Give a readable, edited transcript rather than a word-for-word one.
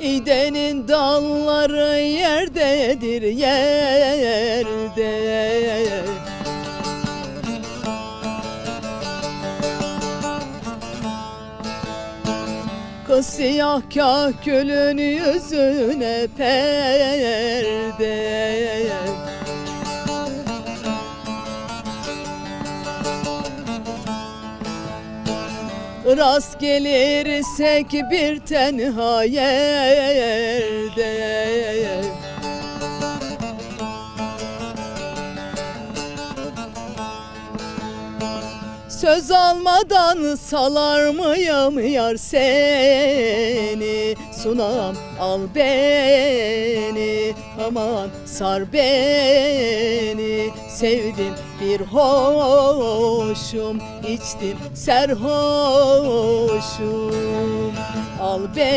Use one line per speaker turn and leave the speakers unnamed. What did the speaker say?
İğdenin dalları yerdedir yerde. Kız siyah kahkülün yüzüne perde. Rast gelirsek bir tenha yerde. Söz almadan salar mıyım yar seni? Sunam al beni, aman sar beni. Sevdim bir hoşum, içtim serhoşum. Al beni.